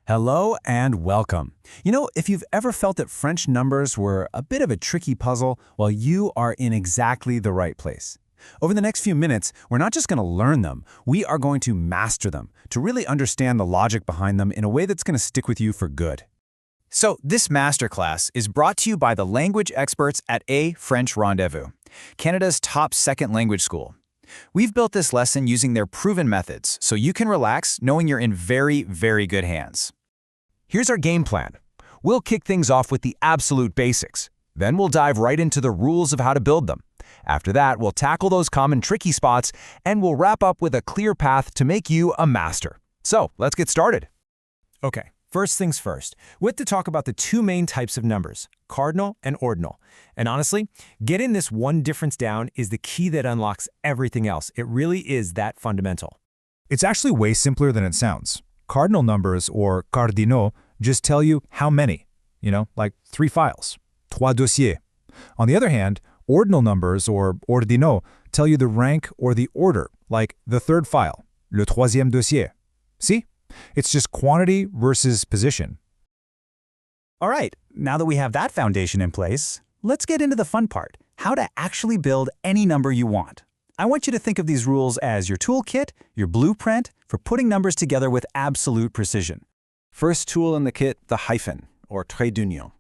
Hello and welcome. If you've ever felt that French numbers were a bit of a tricky puzzle, well, you are in exactly the right place. Over the next few minutes, we're not just going to learn them, we are going to master them, to really understand the logic behind them in a way that's going to stick with you for good. So, this masterclass is brought to you by the language experts at A French Rendez-Vous, Canada's top second language school. We've built this lesson using their proven methods, so you can relax knowing you're in very, very good hands. Here's our game plan. We'll kick things off with the absolute basics. Then we'll dive right into the rules of how to build them. After that, we'll tackle those common tricky spots, and we'll wrap up with a clear path to make you a master. So, let's get started. Okay, first things first. We have to talk about the two main types of numbers, cardinal and ordinal. And honestly, getting this one difference down is the key that unlocks everything else. It really is that fundamental. It's actually way simpler than it sounds. Cardinal numbers, or cardinaux, just tell you how many, like 3 files, 3 dossiers. On the other hand, ordinal numbers, or ordinaux, tell you the rank or the order, like the 3rd file, le troisième dossier. See? It's just quantity versus position. All right, now that we have that foundation in place, let's get into the fun part, how to actually build any number you want. I want you to think of these rules as your toolkit, your blueprint for putting numbers together with absolute precision. First tool in the kit, the hyphen, or trait d'union.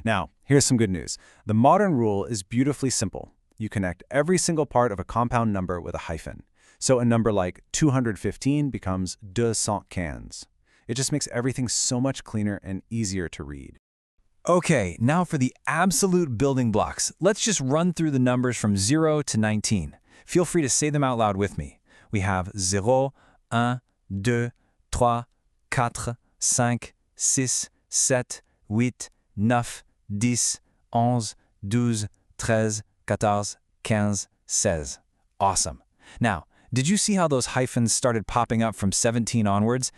Now, here's some good news. The modern rule is beautifully simple. You connect every single part of a compound number with a hyphen. So a number like 215 becomes 215. It just makes everything so much cleaner and easier to read. Okay, now for the absolute building blocks. Let's just run through the numbers from 0 to 19. Feel free to say them out loud with me. We have 0, 1, 2, 3, 4, 5, 6, 7, 8, 9, 10, 11, 12, 13, 14, 15, 16. Awesome. Now, did you see how those hyphens started popping up from 17 onwards?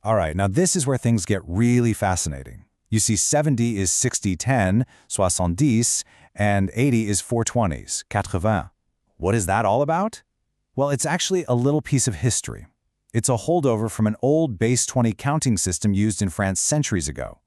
All right, now this is where things get really fascinating. You see 70 is 60-10, 70, and 80 is 420s, 80. What is that all about? Well, it's actually a little piece of history. It's a holdover from an old base 20 counting system used in France centuries ago.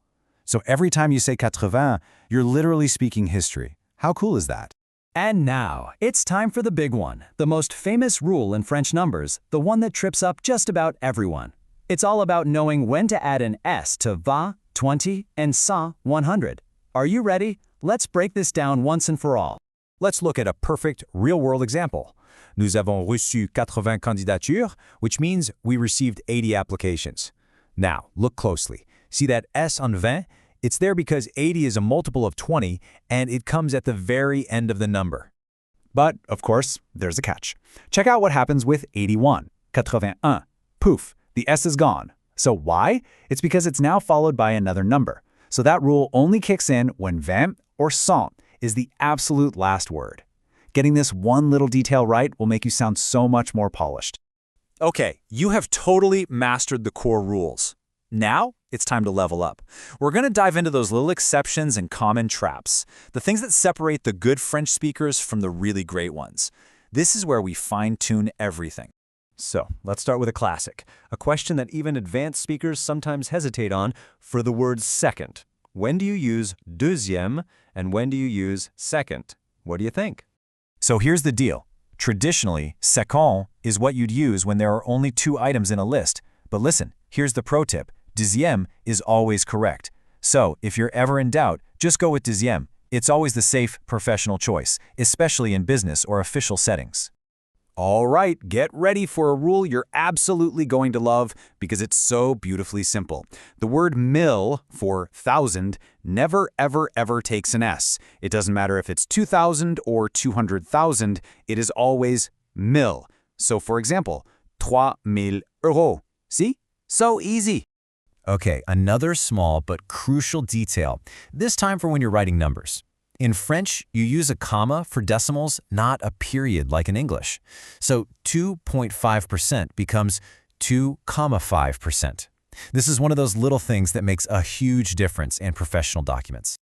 So every time you say 80, you're literally speaking history. How cool is that? And now, it's time for the big one, the most famous rule in French numbers, the one that trips up just about everyone. It's all about knowing when to add an S to 20, 20, and 100. Are you ready? Let's break this down once and for all. Let's look at a perfect real-world example. Nous avons reçu 80 candidatures, which means we received 80 applications. Now, look closely. See that S on 20? It's there because 80 is a multiple of 20, and it comes at the very end of the number. But, of course, there's a catch. Check out what happens with 81, 81. Poof, the S is gone. So why? It's because it's now followed by another number. So that rule only kicks in when 20 or 100 is the absolute last word. Getting this one little detail right will make you sound so much more polished. Okay, you have totally mastered the core rules. Now, it's time to level up. We're going to dive into those little exceptions and common traps, the things that separate the good French speakers from the really great ones. This is where we fine-tune everything. So, let's start with a classic, a question that even advanced speakers sometimes hesitate on for the word second. When do you use deuxième and when do you use second? What do you think? So here's the deal. Traditionally, second is what you'd use when there are only 2 items in a list. But listen, here's the pro tip. Deuxième is always correct. So, if you're ever in doubt, just go with deuxième. It's always the safe, professional choice, especially in business or official settings. All right, get ready for a rule you're absolutely going to love because it's so beautifully simple. The word mille, for thousand, never, ever, ever takes an S. It doesn't matter if it's 2,000 or 200,000, it is always mille. So for example, 3,000 euros. See? So easy. Okay, another small but crucial detail, this time for when you're writing numbers. In French, you use a comma for decimals, not a period like in English. So 2.5% becomes 2,5%. This is one of those little things that makes a huge difference in professional documents.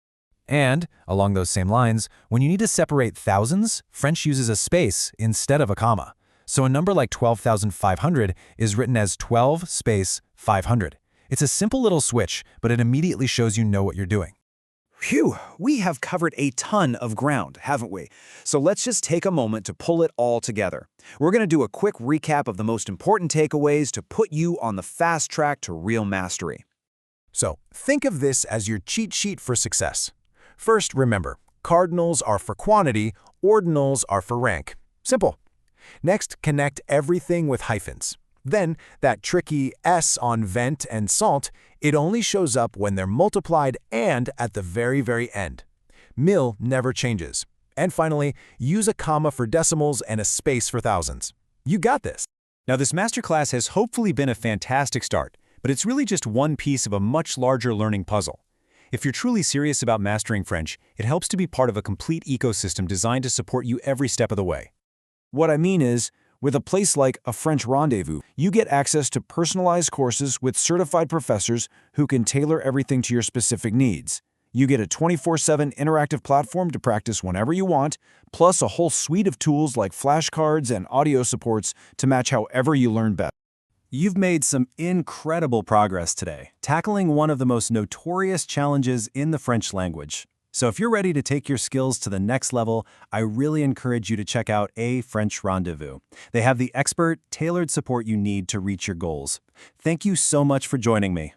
And, along those same lines, when you need to separate thousands, French uses a space instead of a comma. So a number like 12,500 is written as 12 space 500. It's a simple little switch, but it immediately shows you know what you're doing. Phew, we have covered a ton of ground, haven't we? So let's just take a moment to pull it all together. We're going to do a quick recap of the most important takeaways to put you on the fast track to real mastery. So think of this as your cheat sheet for success. First, remember, cardinals are for quantity, ordinals are for rank. Simple. Next, connect everything with hyphens. Then, that tricky S on vent and salt, it only shows up when they're multiplied and at the very, very end. Mil never changes. And finally, use a comma for decimals and a space for thousands. You got this. Now, this masterclass has hopefully been a fantastic start, but it's really just one piece of a much larger learning puzzle. If you're truly serious about mastering French, it helps to be part of a complete ecosystem designed to support you every step of the way. What I mean is, with a place like a French Rendezvous, you get access to personalized courses with certified professors who can tailor everything to your specific needs. You get a 24/7 interactive platform to practice whenever you want, plus a whole suite of tools like flashcards and audio supports to match however you learn best. You've made some incredible progress today, tackling one of the most notorious challenges in the French language. So if you're ready to take your skills to the next level, I really encourage you to check out A French Rendezvous. They have the expert, tailored support you need to reach your goals. Thank you so much for joining me.